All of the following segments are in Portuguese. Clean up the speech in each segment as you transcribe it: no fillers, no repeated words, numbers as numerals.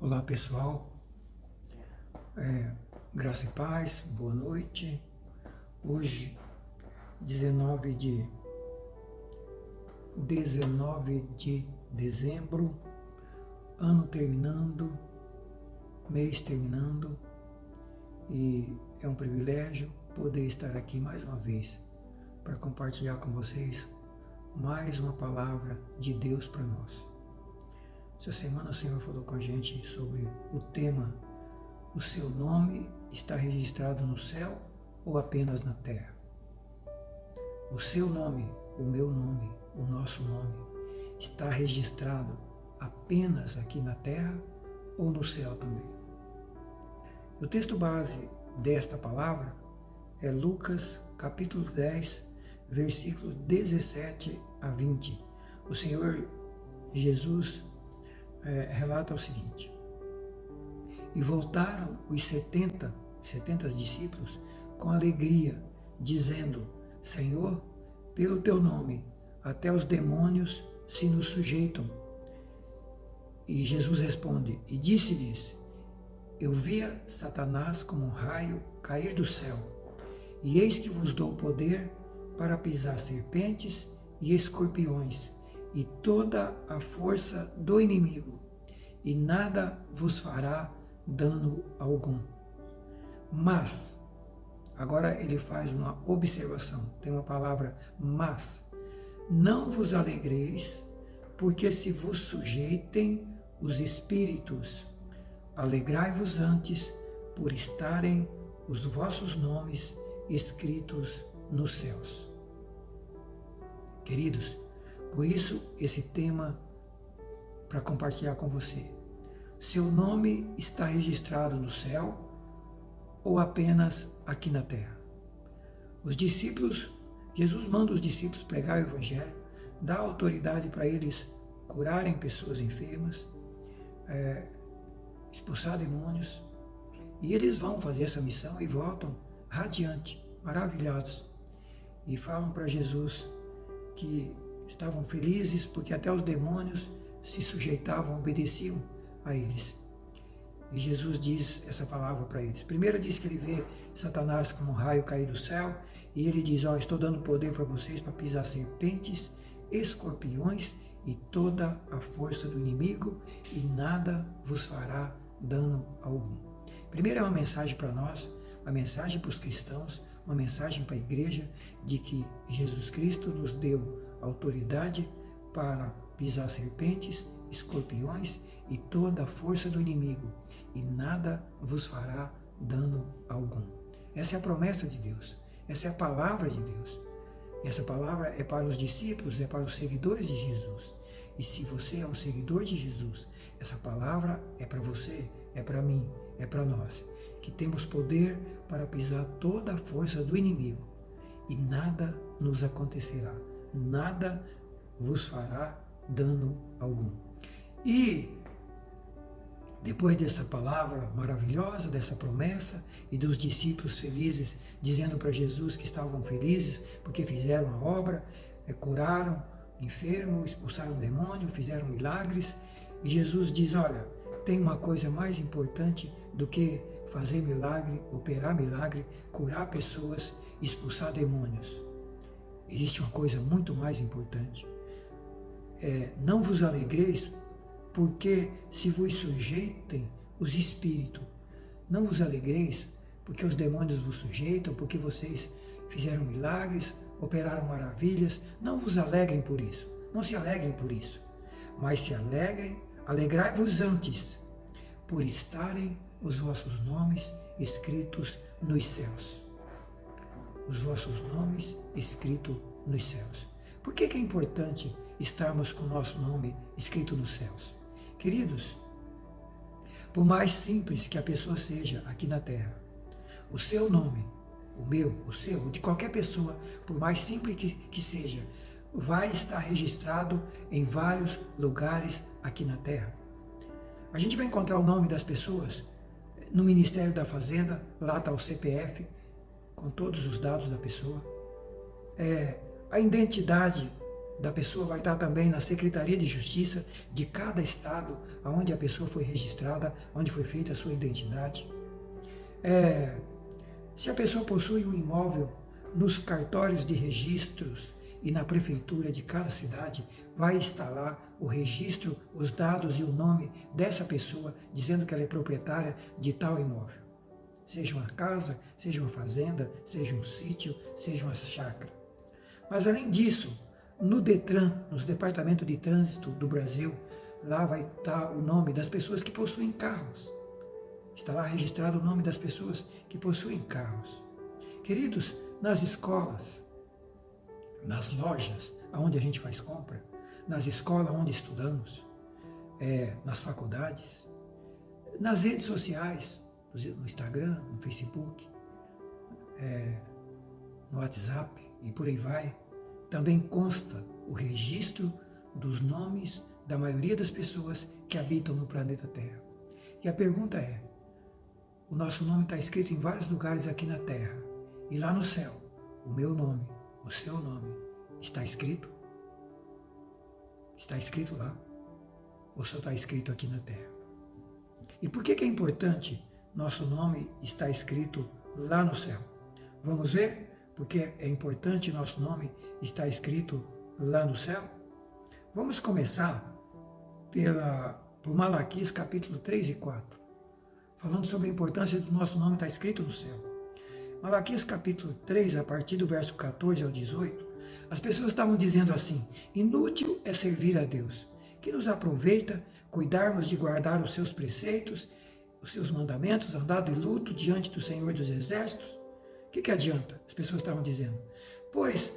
Olá pessoal, graça e paz, boa noite. Hoje, 19 de dezembro, ano terminando, mês terminando, e é um privilégio poder estar aqui mais uma vez para compartilhar com vocês mais uma palavra de Deus para nós. Essa semana o Senhor falou com a gente sobre o tema: o seu nome está registrado no céu ou apenas na terra? O seu nome, o meu nome, o nosso nome está registrado apenas aqui na terra ou no céu também? O texto base desta palavra é Lucas capítulo 10, versículos 17 a 20. O Senhor Jesus relata o seguinte: e voltaram os 70 discípulos com alegria, dizendo: Senhor, pelo teu nome, até os demônios se nos sujeitam. E Jesus responde e disse-lhes: eu via Satanás como um raio cair do céu, e eis que vos dou poder para pisar serpentes e escorpiões, e toda a força do inimigo, e nada vos fará dano algum. Mas, agora ele faz uma observação, tem uma palavra mas, não vos alegreis, porque se vos sujeitem os espíritos, alegrai-vos antes por estarem os vossos nomes escritos nos céus. Queridos, por isso esse tema para compartilhar com você. Seu nome está registrado no céu ou apenas aqui na terra? Os discípulos, Jesus manda os discípulos pregar o evangelho, dá autoridade para eles curarem pessoas enfermas, expulsar demônios, e eles vão fazer essa missão e voltam radiante, maravilhados, e falam para Jesus que estavam felizes porque até os demônios se sujeitavam, obedeciam a eles. E Jesus diz essa palavra para eles. Primeiro diz que ele vê Satanás como um raio cair do céu, e ele diz: estou dando poder para vocês para pisar serpentes, escorpiões e toda a força do inimigo, e nada vos fará dano algum. Primeiro é uma mensagem para nós, uma mensagem para os cristãos, uma mensagem para a igreja de que Jesus Cristo nos deu autoridade para pisar serpentes, escorpiões e toda a força do inimigo, e nada vos fará dano algum. Essa é a promessa de Deus, essa é a palavra de Deus. Essa palavra é para os discípulos, é para os seguidores de Jesus. E se você é um seguidor de Jesus, essa palavra é para você, é para mim, é para nós, que temos poder para pisar toda a força do inimigo, e nada nos acontecerá, nada vos fará dano algum. E depois dessa palavra maravilhosa, dessa promessa, e dos discípulos felizes, dizendo para Jesus que estavam felizes porque fizeram a obra, curaram enfermo, expulsaram demônio, fizeram milagres, e Jesus diz: olha, tem uma coisa mais importante do que fazer milagre, operar milagre, curar pessoas, expulsar demônios. Existe uma coisa muito mais importante. Não vos alegreis, porque se vos sujeitem os espíritos. Não vos alegreis, porque os demônios vos sujeitam, porque vocês fizeram milagres, operaram maravilhas. Não vos alegrem por isso. Não se alegrem por isso. Mas se alegrem, alegrai-vos antes, por estarem os vossos nomes escritos nos céus. Os vossos nomes escritos nos céus. Por que é importante estarmos com o nosso nome escrito nos céus? Queridos, por mais simples que a pessoa seja aqui na terra, o seu nome, o meu, o seu, o de qualquer pessoa, por mais simples que seja, vai estar registrado em vários lugares aqui na terra. A gente vai encontrar o nome das pessoas no Ministério da Fazenda, lá está o CPF, com todos os dados da pessoa. A identidade da pessoa vai estar também na Secretaria de Justiça de cada estado onde a pessoa foi registrada, onde foi feita a sua identidade. Se a pessoa possui um imóvel, nos cartórios de registros e na prefeitura de cada cidade, vai estar lá o registro, os dados e o nome dessa pessoa, dizendo que ela é proprietária de tal imóvel. Seja uma casa, seja uma fazenda, seja um sítio, seja uma chácara. Mas além disso, no DETRAN, nos departamentos de trânsito do Brasil, lá vai estar o nome das pessoas que possuem carros. Está lá registrado o nome das pessoas que possuem carros. Queridos, nas escolas, nas lojas onde a gente faz compra, nas escolas onde estudamos, nas faculdades, nas redes sociais, no Instagram, no Facebook, no WhatsApp e por aí vai, também consta o registro dos nomes da maioria das pessoas que habitam no planeta Terra. E a pergunta é, o nosso nome está escrito em vários lugares aqui na Terra, e lá no céu, o meu nome, o seu nome, está escrito? Está escrito lá? Ou só está escrito aqui na Terra? E por que é importante nosso nome estar escrito lá no céu? Vamos ver porque é importante nosso nome estar escrito lá no céu? Vamos começar por Malaquias capítulo 3 e 4, falando sobre a importância do nosso nome estar escrito no céu. Malaquias capítulo 3, a partir do verso 14 ao 18, as pessoas estavam dizendo assim: inútil é servir a Deus, que nos aproveita cuidarmos de guardar os seus preceitos, os seus mandamentos, andar de luto diante do Senhor dos Exércitos. O que adianta? As pessoas estavam dizendo. Pois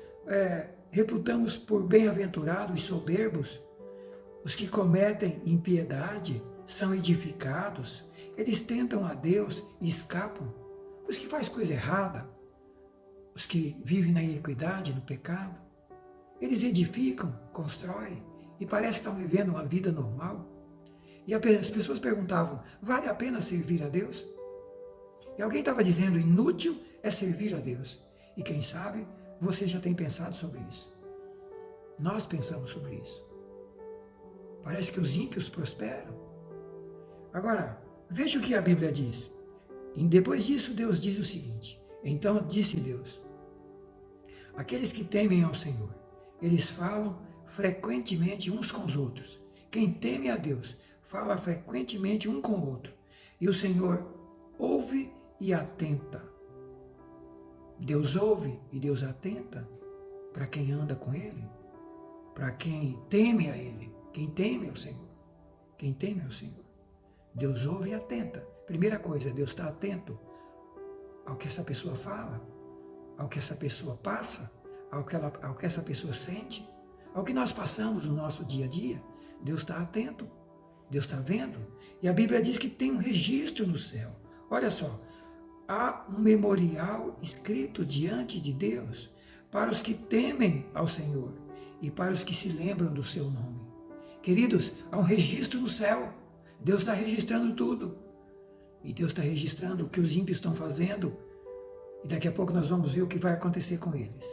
reputamos por bem-aventurados e soberbos os que cometem impiedade, são edificados, eles tentam a Deus e escapam. Os que fazem coisa errada, os que vivem na iniquidade, no pecado, eles edificam, constroem e parece que estão vivendo uma vida normal. E as pessoas perguntavam, vale a pena servir a Deus? E alguém estava dizendo, inútil é servir a Deus. E quem sabe, você já tem pensado sobre isso. Nós pensamos sobre isso. Parece que os ímpios prosperam. Agora, veja o que a Bíblia diz. E depois disso, Deus diz o seguinte: então disse Deus, aqueles que temem ao Senhor, eles falam frequentemente uns com os outros. Quem teme a Deus, fala frequentemente um com o outro. E o Senhor ouve e atenta. Deus ouve e Deus atenta para quem anda com Ele, para quem teme a Ele, quem teme ao Senhor, quem teme ao Senhor. Deus ouve e atenta. Primeira coisa, Deus está atento ao que essa pessoa fala, ao que essa pessoa passa, ao que essa pessoa sente, ao que nós passamos no nosso dia a dia. Deus está atento, Deus está vendo. E a Bíblia diz que tem um registro no céu. Olha só, há um memorial escrito diante de Deus para os que temem ao Senhor e para os que se lembram do seu nome. Queridos, há um registro no céu. Deus está registrando tudo. E Deus está registrando o que os ímpios estão fazendo. E daqui a pouco nós vamos ver o que vai acontecer com eles.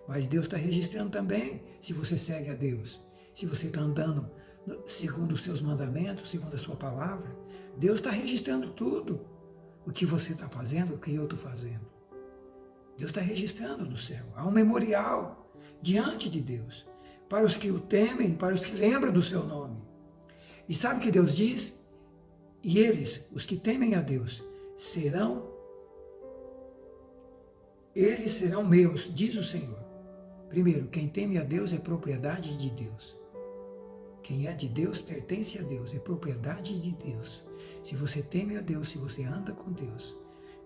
Mas Deus está registrando também se você segue a Deus. Se você está andando segundo os seus mandamentos, segundo a sua palavra. Deus está registrando tudo. O que você está fazendo, o que eu estou fazendo. Deus está registrando no céu. Há um memorial diante de Deus. Para os que o temem, para os que lembram do seu nome. E sabe o que Deus diz? E eles, os que temem a Deus, eles serão meus, diz o Senhor. Primeiro, quem teme a Deus é propriedade de Deus. Quem é de Deus pertence a Deus, é propriedade de Deus. Se você teme a Deus, se você anda com Deus,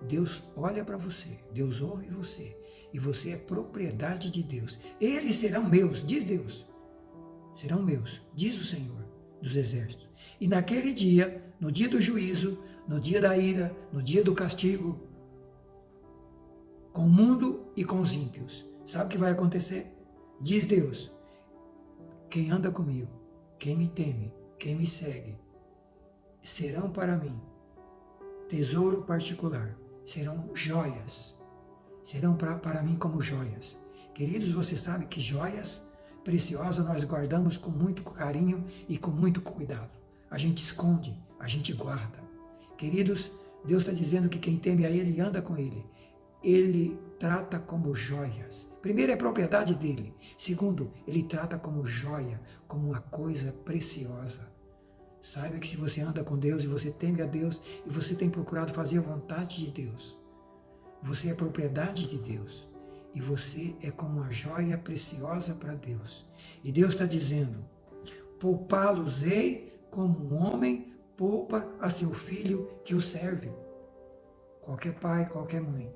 Deus olha para você, Deus ouve você, e você é propriedade de Deus. Eles serão meus, diz Deus. Serão meus, diz o Senhor dos Exércitos. E naquele dia, no dia do juízo, no dia da ira, no dia do castigo, com o mundo e com os ímpios, sabe o que vai acontecer? Diz Deus, quem anda comigo, quem me teme, quem me segue, serão para mim tesouro particular, serão joias, serão para mim como joias. Queridos, você sabe que joias preciosa nós guardamos com muito carinho e com muito cuidado. A gente esconde, a gente guarda. Queridos, Deus está dizendo que quem teme a Ele anda com Ele. Ele trata como joias. Primeiro, é propriedade dele. Segundo, Ele trata como joia, como uma coisa preciosa. Saiba que se você anda com Deus e você teme a Deus e você tem procurado fazer a vontade de Deus, você é propriedade de Deus e você é como uma joia preciosa para Deus. E Deus está dizendo, poupá-los-ei como um homem poupa a seu filho que o serve. Qualquer pai, qualquer mãe,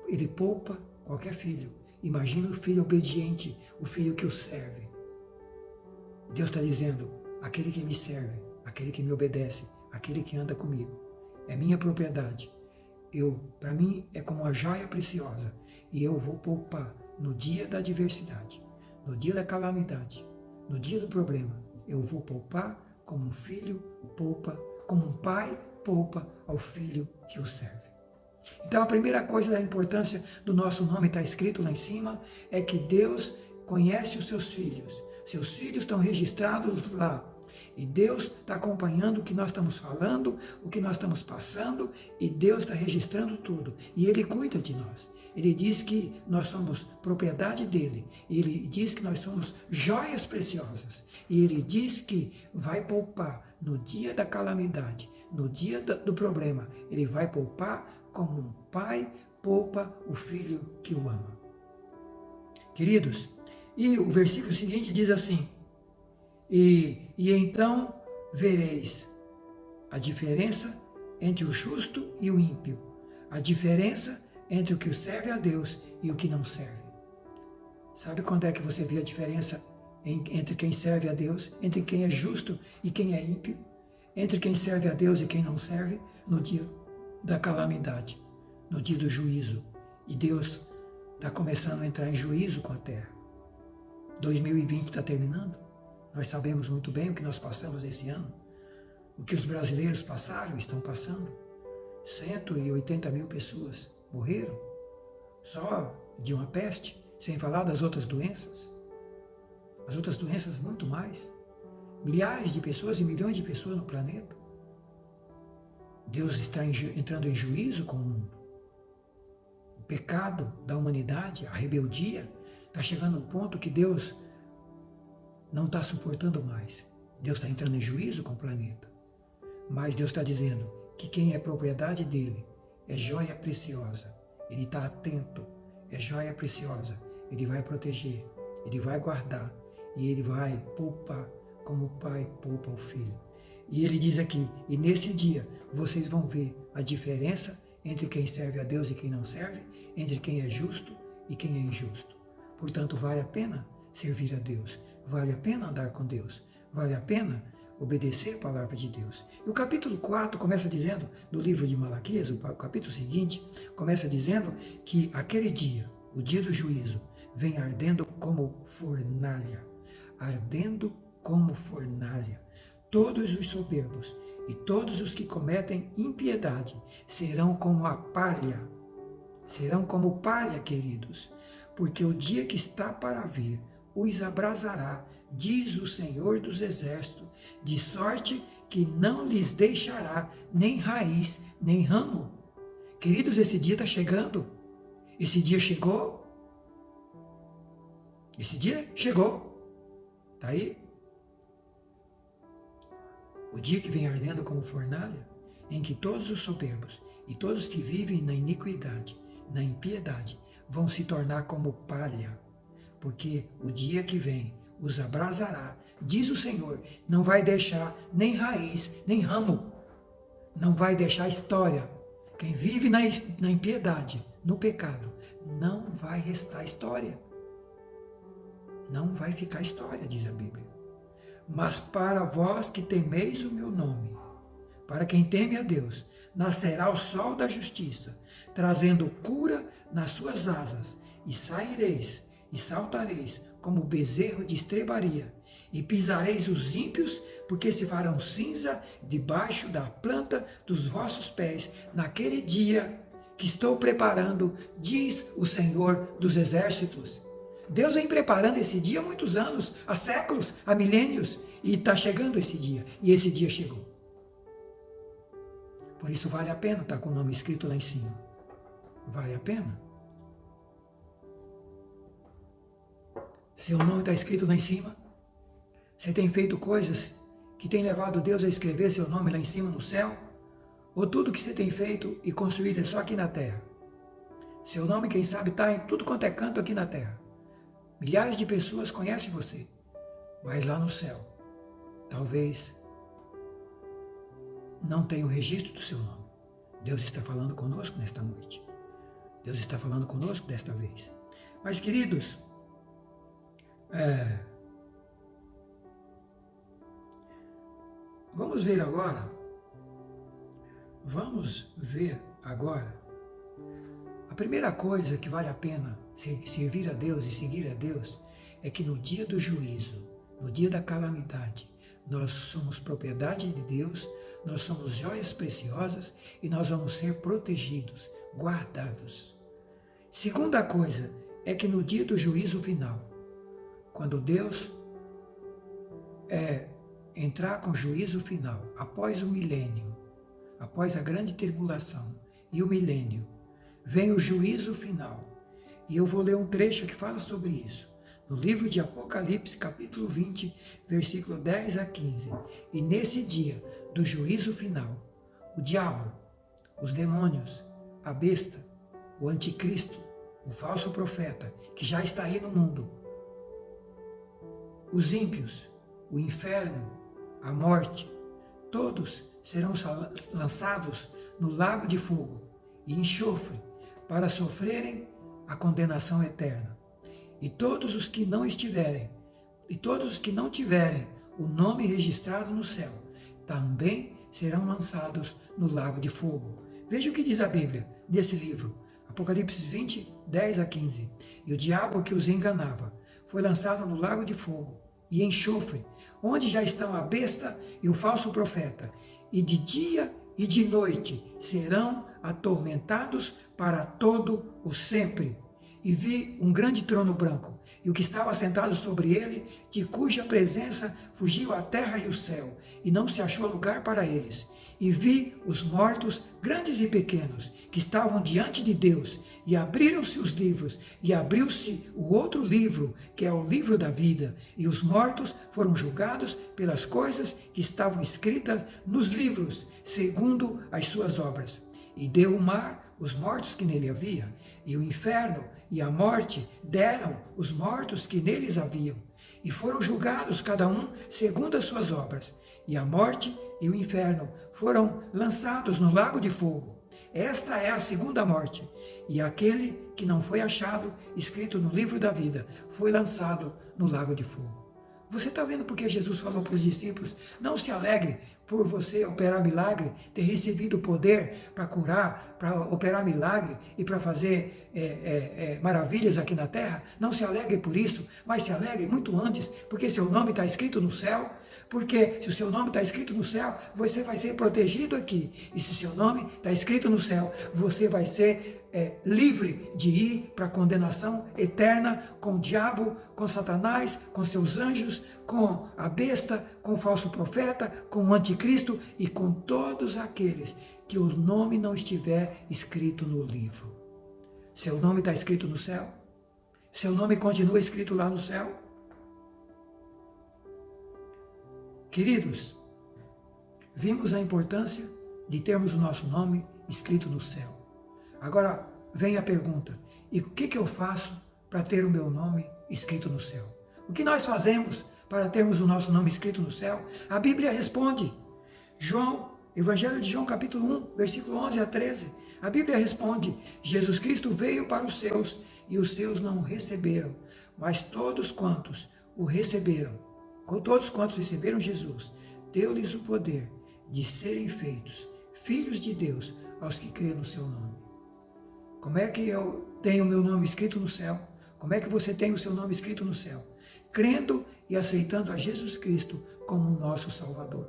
ele poupa qualquer filho. Imagina o filho obediente, o filho que o serve. Deus está dizendo, aquele que me serve, aquele que me obedece, aquele que anda comigo, é minha propriedade. Para mim, é como uma joia preciosa e eu vou poupar no dia da adversidade, no dia da calamidade, no dia do problema. Eu vou poupar como um filho poupa, como um pai poupa ao filho que o serve. Então, a primeira coisa da importância do nosso nome, está escrito lá em cima, é que Deus conhece os seus filhos. Seus filhos estão registrados lá. E Deus está acompanhando o que nós estamos falando, o que nós estamos passando, e Deus está registrando tudo. E Ele cuida de nós. Ele diz que nós somos propriedade dEle. Ele diz que nós somos joias preciosas. E Ele diz que vai poupar no dia da calamidade, no dia do problema. Ele vai poupar como um pai poupa o filho que o ama. Queridos, e o versículo seguinte diz assim, e então vereis a diferença entre o justo e o ímpio, a diferença entre o que serve a Deus e o que não serve. Sabe quando é que você vê a diferença entre quem serve a Deus, entre quem é justo e quem é ímpio, entre quem serve a Deus e quem não serve? No dia da calamidade, no dia do juízo. E Deus está começando a entrar em juízo com a terra. 2020 está terminando. Nós sabemos muito bem o que nós passamos esse ano, o que os brasileiros passaram, estão passando. 180 mil pessoas morreram só de uma peste, sem falar das outras doenças. As outras doenças muito mais. Milhares de pessoas e milhões de pessoas no planeta. Deus está entrando em juízo com o mundo. O pecado da humanidade, a rebeldia, está chegando a um ponto que Deus não está suportando mais. Deus está entrando em juízo com o planeta. Mas Deus está dizendo que quem é propriedade dele é joia preciosa. Ele está atento, é joia preciosa. Ele vai proteger, ele vai guardar e ele vai poupar como o pai poupa o filho. E ele diz aqui, e nesse dia vocês vão ver a diferença entre quem serve a Deus e quem não serve, entre quem é justo e quem é injusto. Portanto, vale a pena servir a Deus, vale a pena andar com Deus, vale a pena obedecer a palavra de Deus. E o capítulo 4 começa dizendo, do livro de Malaquias, o capítulo seguinte, começa dizendo que aquele dia, o dia do juízo, vem ardendo como fornalha, ardendo como fornalha. Todos os soberbos e todos os que cometem impiedade serão como a palha. Serão como palha, queridos, porque o dia que está para vir os abrasará, diz o Senhor dos Exércitos, de sorte que não lhes deixará nem raiz, nem ramo. Queridos, esse dia está chegando. Esse dia chegou. Esse dia chegou. Está aí? O dia que vem ardendo como fornalha, em que todos os soberbos e todos que vivem na iniquidade, na impiedade, vão se tornar como palha, porque o dia que vem os abrasará, diz o Senhor, não vai deixar nem raiz, nem ramo, não vai deixar história. Quem vive na impiedade, no pecado, não vai restar história. Não vai ficar história, diz a Bíblia. Mas para vós que temeis o meu nome, para quem teme a Deus, nascerá o sol da justiça, trazendo cura nas suas asas, e saireis e saltareis como bezerro de estrebaria, e pisareis os ímpios, porque se farão cinza debaixo da planta dos vossos pés, naquele dia que estou preparando, diz o Senhor dos Exércitos. Deus vem preparando esse dia há muitos anos, há séculos, há milênios, e está chegando esse dia, e esse dia chegou. Por isso vale a pena estar com o nome escrito lá em cima. Vale a pena. Seu nome está escrito lá em cima. Você tem feito coisas que têm levado Deus a escrever seu nome lá em cima no céu? Ou tudo que você tem feito e construído é só aqui na terra? Seu nome, quem sabe, está em tudo quanto é canto aqui na terra. Milhares de pessoas conhecem você, mas lá no céu, talvez não tenha o registro do seu nome. Deus está falando conosco nesta noite. Deus está falando conosco desta vez. Mas, queridos, vamos ver agora. A primeira coisa que vale a pena servir a Deus e seguir a Deus é que no dia do juízo, no dia da calamidade, nós somos propriedade de Deus, nós somos joias preciosas e nós vamos ser protegidos, guardados. Segunda coisa é que no dia do juízo final, quando Deus entrar com o juízo final, após o milênio, após a grande tribulação e o milênio, vem o juízo final. E eu vou ler um trecho que fala sobre isso. No livro de Apocalipse, capítulo 20, versículo 10 a 15. E nesse dia do juízo final, o diabo, os demônios, a besta, o anticristo, o falso profeta, que já está aí no mundo, os ímpios, o inferno, a morte, todos serão lançados no lago de fogo e enxofre para sofrerem a condenação eterna. E todos os que não tiverem o nome registrado no céu, também serão lançados no lago de fogo. Veja o que diz a Bíblia nesse livro, Apocalipse 20, 10 a 15. E o diabo que os enganava foi lançado no lago de fogo e enxofre, onde já estão a besta e o falso profeta, e de dia e de noite serão atormentados para todo o sempre. E vi um grande trono branco, e o que estava sentado sobre ele, de cuja presença fugiu a terra e o céu, e não se achou lugar para eles. E vi os mortos, grandes e pequenos, que estavam diante de Deus, e abriram-se os livros, e abriu-se o outro livro, que é o livro da vida, e os mortos foram julgados pelas coisas que estavam escritas nos livros, segundo as suas obras. E deu o mar os mortos que nele havia, e o inferno e a morte deram os mortos que neles haviam, e foram julgados cada um segundo as suas obras. E a morte e o inferno foram lançados no lago de fogo. Esta é a segunda morte. E aquele que não foi achado escrito no livro da vida foi lançado no lago de fogo. Você está vendo porque Jesus falou para os discípulos, não se alegre por você operar milagre, ter recebido poder para curar, para operar milagre e para fazer maravilhas aqui na terra. Não se alegre por isso, mas se alegre muito antes, porque seu nome está escrito no céu. Porque se o seu nome está escrito no céu, você vai ser protegido aqui. E se o seu nome está escrito no céu, você vai ser livre de ir para a condenação eterna com o diabo, com Satanás, com seus anjos, com a besta, com o falso profeta, com o anticristo e com todos aqueles que o nome não estiver escrito no livro. Seu nome está escrito no céu? Seu nome continua escrito lá no céu? Queridos, vimos a importância de termos o nosso nome escrito no céu. Agora vem a pergunta, e o que eu faço para ter o meu nome escrito no céu? O que nós fazemos para termos o nosso nome escrito no céu? A Bíblia responde. Evangelho de João, capítulo 1, versículo 11 a 13. A Bíblia responde, Jesus Cristo veio para os seus, e os seus não o receberam. Mas todos quantos receberam Jesus, deu-lhes o poder de serem feitos filhos de Deus aos que creem no seu nome. Como é que eu tenho o meu nome escrito no céu? Como é que você tem o seu nome escrito no céu? Crendo e aceitando a Jesus Cristo como nosso Salvador.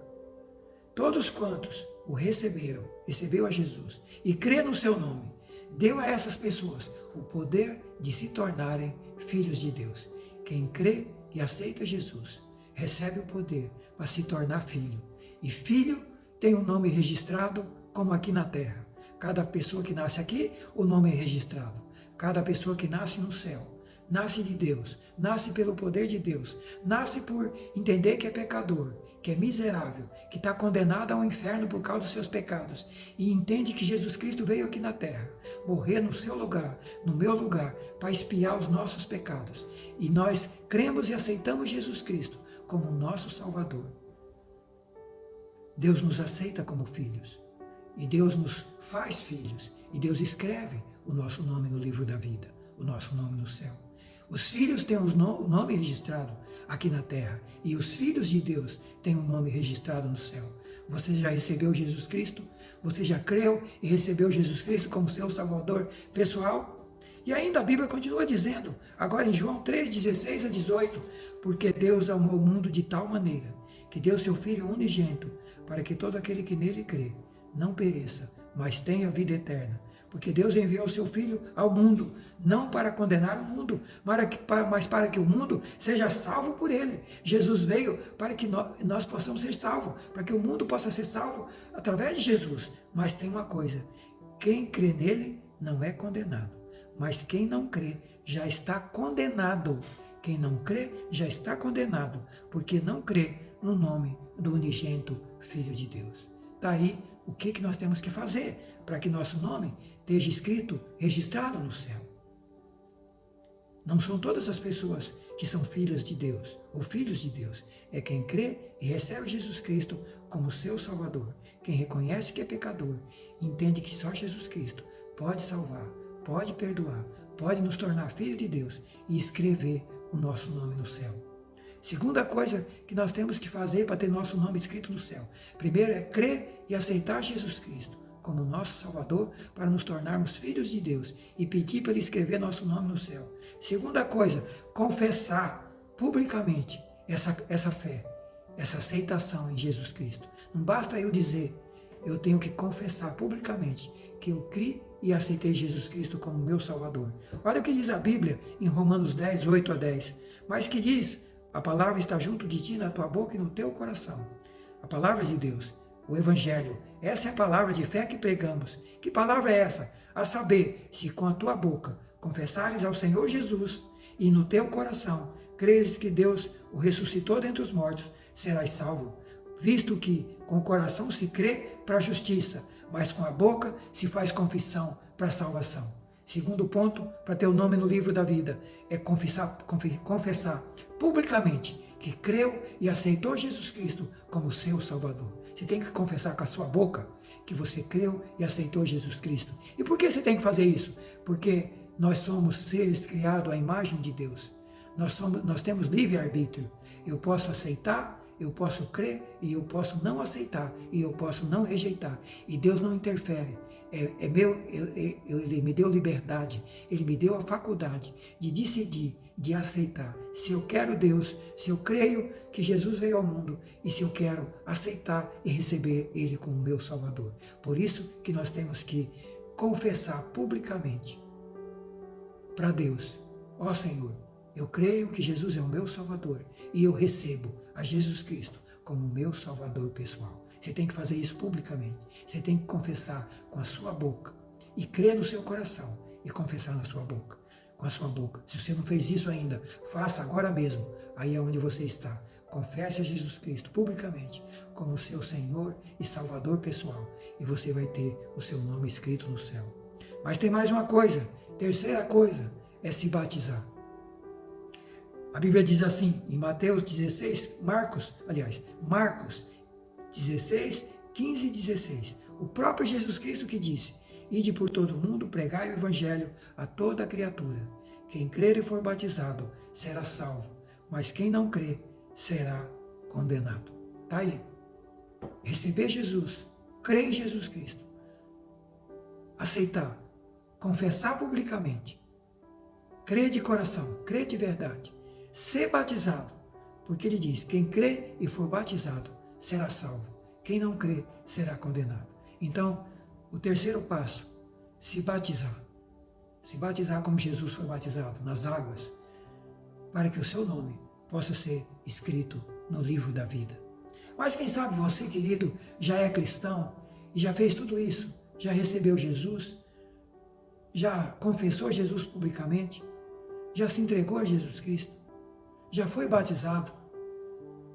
Todos quantos o recebeu a Jesus e crê no seu nome, deu a essas pessoas o poder de se tornarem filhos de Deus. Quem crê e aceita Jesus recebe o poder para se tornar filho. E filho tem um nome registrado como aqui na terra. Cada pessoa que nasce aqui, o nome é registrado. Cada pessoa que nasce no céu, nasce de Deus, nasce pelo poder de Deus, nasce por entender que é pecador, que é miserável, que está condenado ao inferno por causa dos seus pecados, e entende que Jesus Cristo veio aqui na terra, morrer no seu lugar, no meu lugar, para expiar os nossos pecados. E nós cremos e aceitamos Jesus Cristo como nosso Salvador. Deus nos aceita como filhos, e Deus nos faz filhos, e Deus escreve o nosso nome no livro da vida, o nosso nome no céu. Os filhos têm o nome registrado aqui na terra, e os filhos de Deus têm um nome registrado no céu. Você já recebeu Jesus Cristo? Você já creu e recebeu Jesus Cristo como seu Salvador pessoal? E ainda a Bíblia continua dizendo, agora em João 3, 16 a 18, porque Deus amou o mundo de tal maneira, que deu seu Filho unigênito, para que todo aquele que nele crê não pereça, mas tenha vida eterna. Porque Deus enviou o seu Filho ao mundo, não para condenar o mundo, mas para que o mundo seja salvo por ele. Jesus veio para que nós possamos ser salvos, para que o mundo possa ser salvo através de Jesus. Mas tem uma coisa, quem crê nele não é condenado, mas quem não crê já está condenado. Quem não crê já está condenado, porque não crê no nome do unigênito Filho de Deus. Está aí o que nós temos que fazer para que nosso nome esteja escrito, registrado no céu. Não são todas as pessoas que são filhas de Deus ou filhos de Deus. É quem crê e recebe Jesus Cristo como seu Salvador. Quem reconhece que é pecador, entende que só Jesus Cristo pode salvar, pode perdoar, pode nos tornar filho de Deus e escrever o nosso nome no céu. Segunda coisa que nós temos que fazer para ter nosso nome escrito no céu. Primeiro é crer e aceitar Jesus Cristo como nosso Salvador para nos tornarmos filhos de Deus e pedir para Ele escrever nosso nome no céu. Segunda coisa, confessar publicamente essa fé, essa aceitação em Jesus Cristo. Não basta eu dizer, eu tenho que confessar publicamente que eu criei e aceitei Jesus Cristo como meu Salvador. Olha o que diz a Bíblia em Romanos 10, 8 a 10. Mas que diz, a palavra está junto de ti, na tua boca e no teu coração. A palavra de Deus, o Evangelho, essa é a palavra de fé que pregamos. Que palavra é essa? A saber, se com a tua boca confessares ao Senhor Jesus e no teu coração creres que Deus o ressuscitou dentre os mortos, serás salvo. Visto que com o coração se crê para a justiça, mas com a boca se faz confissão para a salvação. Segundo ponto, para ter o nome no livro da vida, é confessar publicamente que creu e aceitou Jesus Cristo como seu Salvador. Você tem que confessar com a sua boca que você creu e aceitou Jesus Cristo. E por que você tem que fazer isso? Porque nós somos seres criados à imagem de Deus. Nós temos livre-arbítrio. Eu posso aceitar, eu posso crer e eu posso não aceitar e eu posso não rejeitar. E Deus não interfere. Ele me deu liberdade, Ele me deu a faculdade de decidir, de aceitar. Se eu quero Deus, se eu creio que Jesus veio ao mundo e se eu quero aceitar e receber Ele como meu Salvador. Por isso que nós temos que confessar publicamente para Deus, ó Senhor, eu creio que Jesus é o meu Salvador e eu recebo a Jesus Cristo como meu Salvador pessoal. Você tem que fazer isso publicamente. Você tem que confessar com a sua boca e crer no seu coração e confessar na sua boca, com a sua boca. Se você não fez isso ainda, faça agora mesmo, aí é onde você está. Confesse a Jesus Cristo publicamente como seu Senhor e Salvador pessoal e você vai ter o seu nome escrito no céu. Mas tem mais uma coisa, terceira coisa é se batizar. A Bíblia diz assim, em Mateus 16, Marcos 16, 15 e 16. O próprio Jesus Cristo que disse, ide por todo mundo, pregai o Evangelho a toda criatura. Quem crer e for batizado será salvo, mas quem não crer será condenado. Está aí. Receber Jesus, crer em Jesus Cristo, aceitar, confessar publicamente, crer de coração, crer de verdade, ser batizado, porque ele diz, quem crê e for batizado será salvo, quem não crê será condenado. Então, o terceiro passo, se batizar como Jesus foi batizado, nas águas, para que o seu nome possa ser escrito no livro da vida. Mas quem sabe você, querido, já é cristão e já fez tudo isso, já recebeu Jesus, já confessou Jesus publicamente, já se entregou a Jesus Cristo, já foi batizado,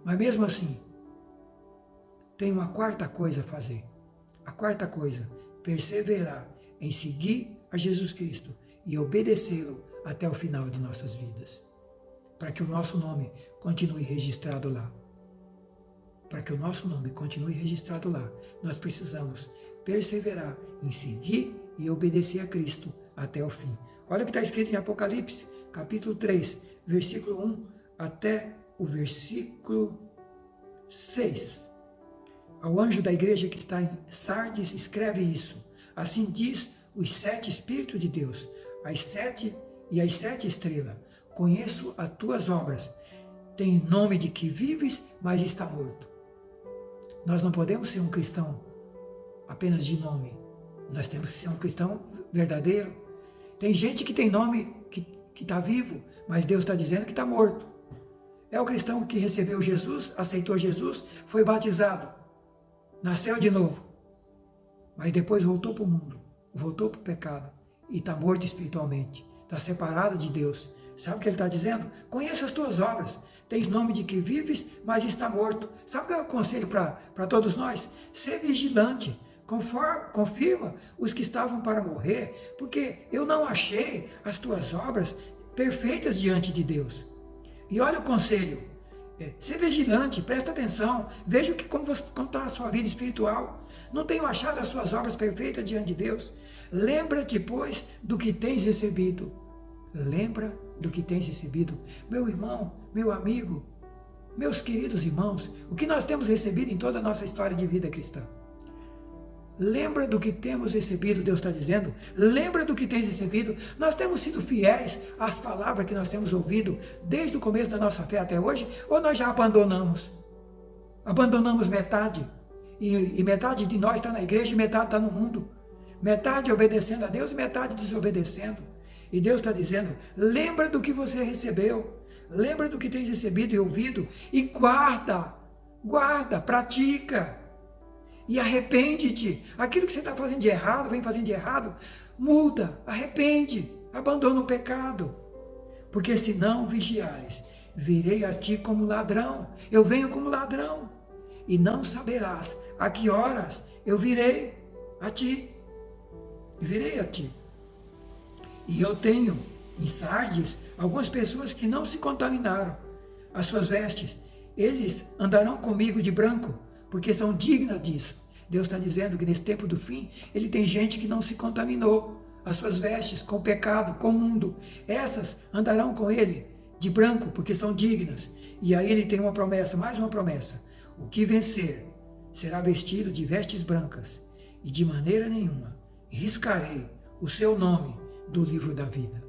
mas mesmo assim, tem uma quarta coisa a fazer. A quarta coisa, perseverar em seguir a Jesus Cristo e obedecê-lo até o final de nossas vidas, para que o nosso nome continue registrado lá. Para que o nosso nome continue registrado lá, nós precisamos perseverar em seguir e obedecer a Cristo até o fim. Olha o que está escrito em Apocalipse, capítulo 3, versículo 1 até o versículo 6. Ao anjo da igreja que está em Sardes, escreve isso. Assim diz os 7 Espíritos de Deus, as 7 estrelas. Conheço as tuas obras. Tem nome de que vives, mas está morto. Nós não podemos ser um cristão apenas de nome. Nós temos que ser um cristão verdadeiro. Tem gente que tem nome que está vivo, mas Deus está dizendo que está morto. É o cristão que recebeu Jesus, aceitou Jesus, foi batizado, nasceu de novo, mas depois voltou para o mundo, voltou para o pecado e está morto espiritualmente, está separado de Deus. Sabe o que ele está dizendo? Conheça as tuas obras. Tens nome de que vives, mas está morto. Sabe o que eu aconselho para todos nós? Ser vigilante. Confirma os que estavam para morrer, porque eu não achei as tuas obras perfeitas diante de Deus. E olha o conselho. Ser vigilante, presta atenção. Veja como está a sua vida espiritual. Não tenho achado as suas obras perfeitas diante de Deus. Lembra-te, pois, do que tens recebido. Lembra do que tens recebido. Meu irmão, meu amigo, meus queridos irmãos, o que nós temos recebido em toda a nossa história de vida cristã. Lembra do que temos recebido, Deus está dizendo. Lembra do que tens recebido. Nós temos sido fiéis às palavras que nós temos ouvido desde o começo da nossa fé até hoje, ou nós já abandonamos? Abandonamos metade. E metade de nós está na igreja e metade está no mundo. Metade obedecendo a Deus e metade desobedecendo. E Deus está dizendo, lembra do que você recebeu, lembra do que tens recebido e ouvido, e guarda, pratica, e arrepende-te. Aquilo que você está fazendo de errado, vem fazendo de errado, muda, arrepende, abandona o pecado. Porque se não vigiares, virei a ti como ladrão, eu venho como ladrão, e não saberás a que horas eu virei a ti. E eu tenho em Sardes algumas pessoas que não se contaminaram as suas vestes. Eles andarão comigo de branco, porque são dignas disso. Deus está dizendo que nesse tempo do fim, ele tem gente que não se contaminou as suas vestes com o pecado, com o mundo. Essas andarão com ele de branco, porque são dignas. E aí ele tem uma promessa, mais uma promessa. O que vencer será vestido de vestes brancas, e de maneira nenhuma riscarei o seu nome do livro da vida.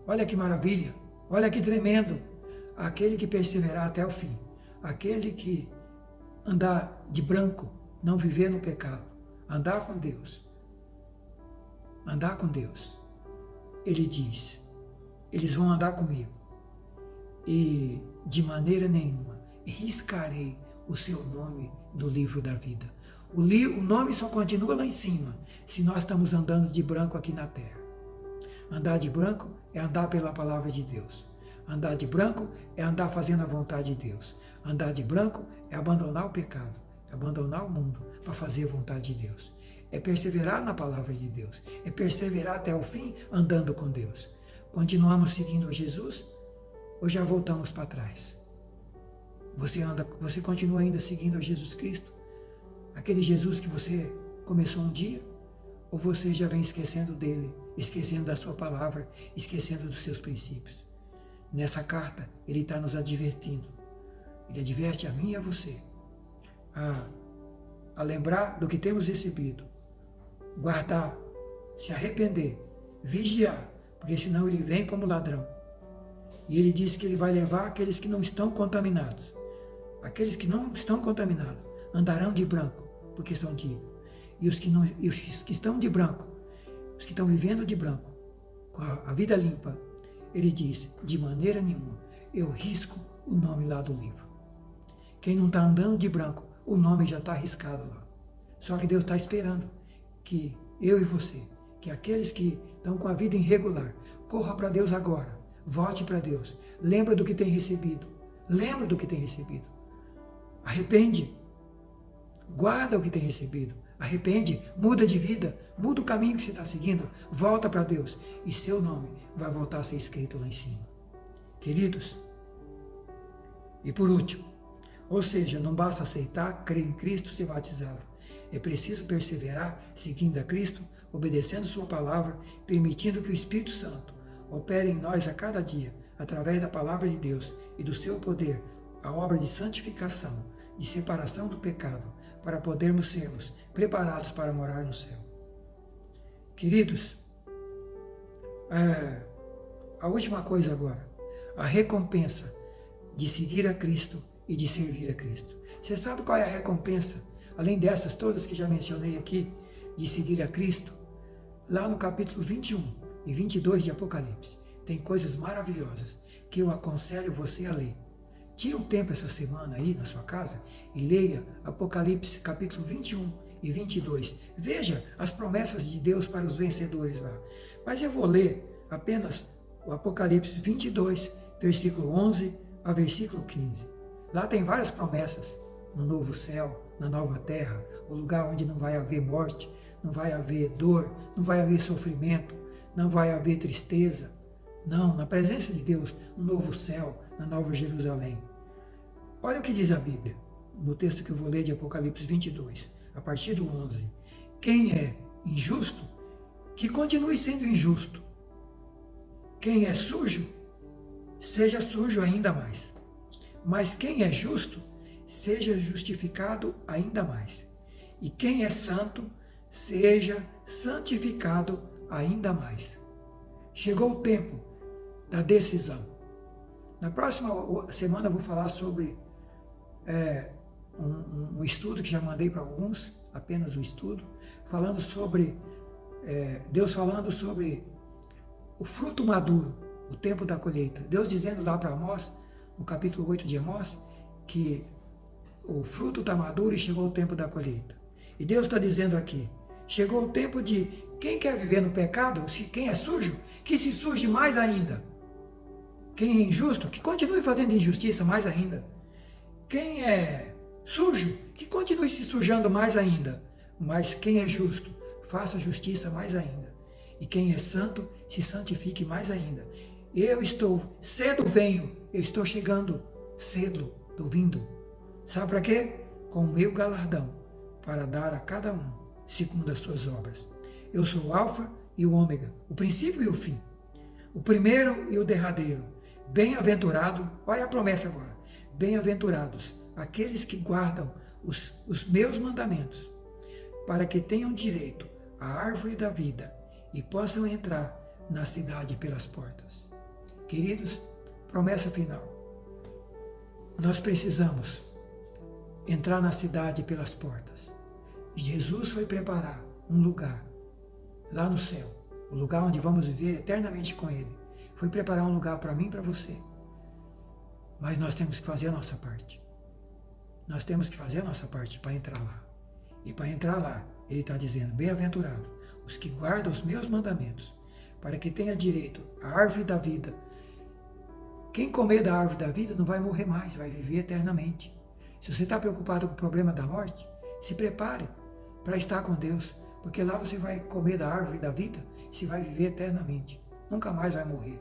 Olha que maravilha, olha que tremendo. Aquele que perseverar até o fim, aquele que andar de branco, não viver no pecado, andar com Deus, ele diz, eles vão andar comigo, e de maneira nenhuma riscarei o seu nome do livro da vida. O nome só continua lá em cima, se nós estamos andando de branco aqui na terra. Andar de branco é andar pela palavra de Deus. Andar de branco é andar fazendo a vontade de Deus. Andar de branco é abandonar o pecado, é abandonar o mundo para fazer a vontade de Deus. É perseverar na palavra de Deus. É perseverar até o fim andando com Deus. Continuamos seguindo Jesus ou já voltamos para trás? Você continua ainda seguindo Jesus Cristo? Aquele Jesus que você começou um dia? Ou você já vem esquecendo dele, esquecendo da sua palavra, esquecendo dos seus princípios? Nessa carta, ele está nos advertindo. Ele adverte a mim e a você a lembrar do que temos recebido, guardar, se arrepender, vigiar, porque senão ele vem como ladrão. E ele diz que ele vai levar aqueles que não estão contaminados. Aqueles que não estão contaminados andarão de branco, porque são dignos. E os que estão de branco, os que estão vivendo de branco, com a vida limpa, ele diz, de maneira nenhuma, eu risco o nome lá do livro. Quem não está andando de branco, o nome já está riscado lá. Só que Deus está esperando que eu e você, que aqueles que estão com a vida irregular, corra para Deus agora, volte para Deus, lembra do que tem recebido, lembra do que tem recebido, arrepende, guarda o que tem recebido, arrepende, muda de vida, muda o caminho que você está seguindo, volta para Deus e seu nome vai voltar a ser escrito lá em cima. Queridos, e por último, ou seja, não basta aceitar, crer em Cristo, ser batizado. É preciso perseverar, seguindo a Cristo, obedecendo sua palavra, permitindo que o Espírito Santo opere em nós a cada dia, através da palavra de Deus e do seu poder, a obra de santificação, de separação do pecado, para podermos sermos preparados para morar no céu. Queridos, a última coisa agora, a recompensa de seguir a Cristo e de servir a Cristo. Você sabe qual é a recompensa, além dessas todas que já mencionei aqui, de seguir a Cristo? Lá no capítulo 21 e 22 de Apocalipse, tem coisas maravilhosas que eu aconselho você a ler. Tira um tempo essa semana aí na sua casa e leia Apocalipse capítulo 21 e 22. Veja as promessas de Deus para os vencedores lá. Mas eu vou ler apenas o Apocalipse 22, versículo 11 a versículo 15. Lá tem várias promessas no novo céu, na nova terra, o lugar onde não vai haver morte, não vai haver dor, não vai haver sofrimento, não vai haver tristeza. Não, na presença de Deus, no novo céu, na nova Jerusalém. Olha o que diz a Bíblia, no texto que eu vou ler de Apocalipse 22, a partir do 11. Quem é injusto, que continue sendo injusto. Quem é sujo, seja sujo ainda mais. Mas quem é justo, seja justificado ainda mais. E quem é santo, seja santificado ainda mais. Chegou o tempo da decisão. Na próxima semana eu vou falar sobre um estudo que já mandei para alguns, apenas um estudo, falando sobre, Deus falando sobre o fruto maduro, o tempo da colheita. Deus dizendo lá para Amós, no capítulo 8 de Amós, que o fruto está maduro e chegou o tempo da colheita. E Deus está dizendo aqui, chegou o tempo de quem quer viver no pecado, quem é sujo, que se suje mais ainda. Quem é injusto, que continue fazendo injustiça mais ainda. Quem é sujo, que continue se sujando mais ainda. Mas quem é justo, faça justiça mais ainda. E quem é santo, se santifique mais ainda. Eu estou, cedo venho, eu estou chegando, cedo, estou vindo. Sabe para quê? Com o meu galardão, para dar a cada um, segundo as suas obras. Eu sou o Alfa e o Ômega, o princípio e o fim, o primeiro e o derradeiro. Bem-aventurado, olha a promessa agora, bem-aventurados aqueles que guardam os meus mandamentos, para que tenham direito à árvore da vida e possam entrar na cidade pelas portas. Queridos, promessa final. Nós precisamos entrar na cidade pelas portas. Jesus foi preparar um lugar lá no céu, o lugar onde vamos viver eternamente com Ele. Foi preparar um lugar para mim e para você. Mas nós temos que fazer a nossa parte. Nós temos que fazer a nossa parte para entrar lá. E para entrar lá, Ele está dizendo, bem-aventurado os que guardam os meus mandamentos, para que tenha direito à árvore da vida. Quem comer da árvore da vida não vai morrer mais, vai viver eternamente. Se você está preocupado com o problema da morte, se prepare para estar com Deus, porque lá você vai comer da árvore da vida e se vai viver eternamente. Nunca mais vai morrer.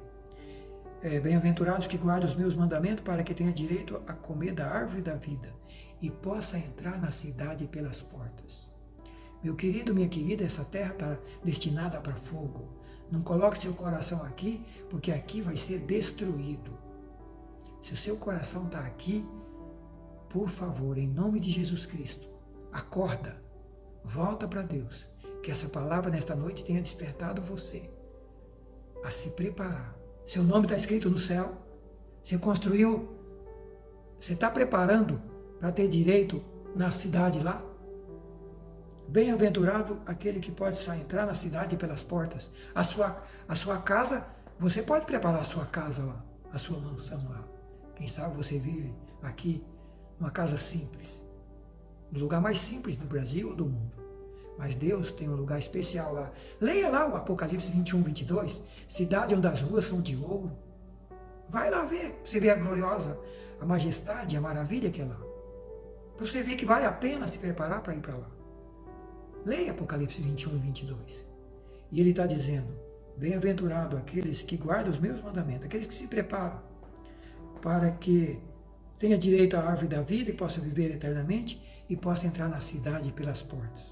Bem-aventurados que guardam os meus mandamentos, para que tenha direito a comer da árvore da vida e possa entrar na cidade pelas portas. Meu querido, minha querida, essa terra está destinada para fogo. Não coloque seu coração aqui, porque aqui vai ser destruído. Se o seu coração está aqui, por favor, em nome de Jesus Cristo, acorda, volta para Deus, que essa palavra nesta noite tenha despertado você a se preparar. Seu nome está escrito no céu, você construiu, você está preparando para ter direito na cidade lá? Bem-aventurado aquele que pode só entrar na cidade pelas portas. A sua casa, você pode preparar a sua casa lá, a sua mansão lá. Quem sabe você vive aqui numa casa simples, no lugar mais simples do Brasil ou do mundo. Mas Deus tem um lugar especial lá. Leia lá o Apocalipse 21, 22, cidade onde as ruas são de ouro. Vai lá ver, você vê a gloriosa, a majestade, a maravilha que é lá. Para você ver que vale a pena se preparar para ir para lá. Leia Apocalipse 21 e 22. E ele está dizendo, bem-aventurado aqueles que guardam os meus mandamentos, aqueles que se preparam para que tenha direito à árvore da vida e possa viver eternamente e possa entrar na cidade pelas portas.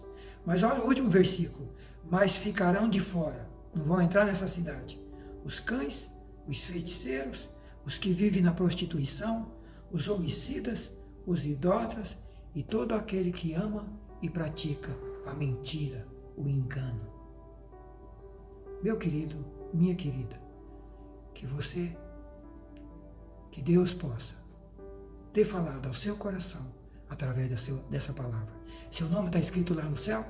Mas olha o último versículo, mas ficarão de fora, não vão entrar nessa cidade, os cães, os feiticeiros, os que vivem na prostituição, os homicidas, os idólatras e todo aquele que ama e pratica a mentira, o engano. Meu querido, minha querida, que Deus possa ter falado ao seu coração através dessa palavra. Seu nome está escrito lá no céu?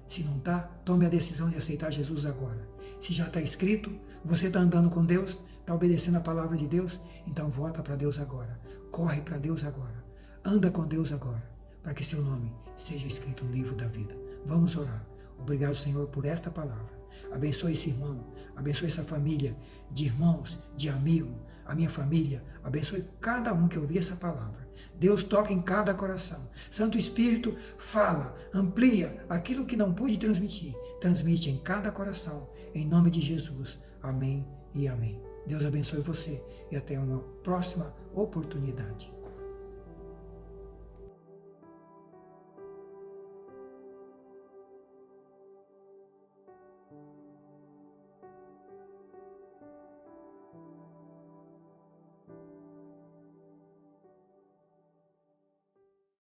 Se não está, tome a decisão de aceitar Jesus agora. Se já está escrito, você está andando com Deus, está obedecendo a palavra de Deus, então volta para Deus agora. Corre para Deus agora. Anda com Deus agora, para que seu nome seja escrito no livro da vida. Vamos orar. Obrigado, Senhor, por esta palavra. Abençoe esse irmão, abençoe essa família de irmãos, de amigos, a minha família. Abençoe cada um que ouvir essa palavra. Deus toca em cada coração. Santo Espírito fala, amplia aquilo que não pude transmitir. Transmite em cada coração. Em nome de Jesus. Amém e amém. Deus abençoe você e até uma próxima oportunidade.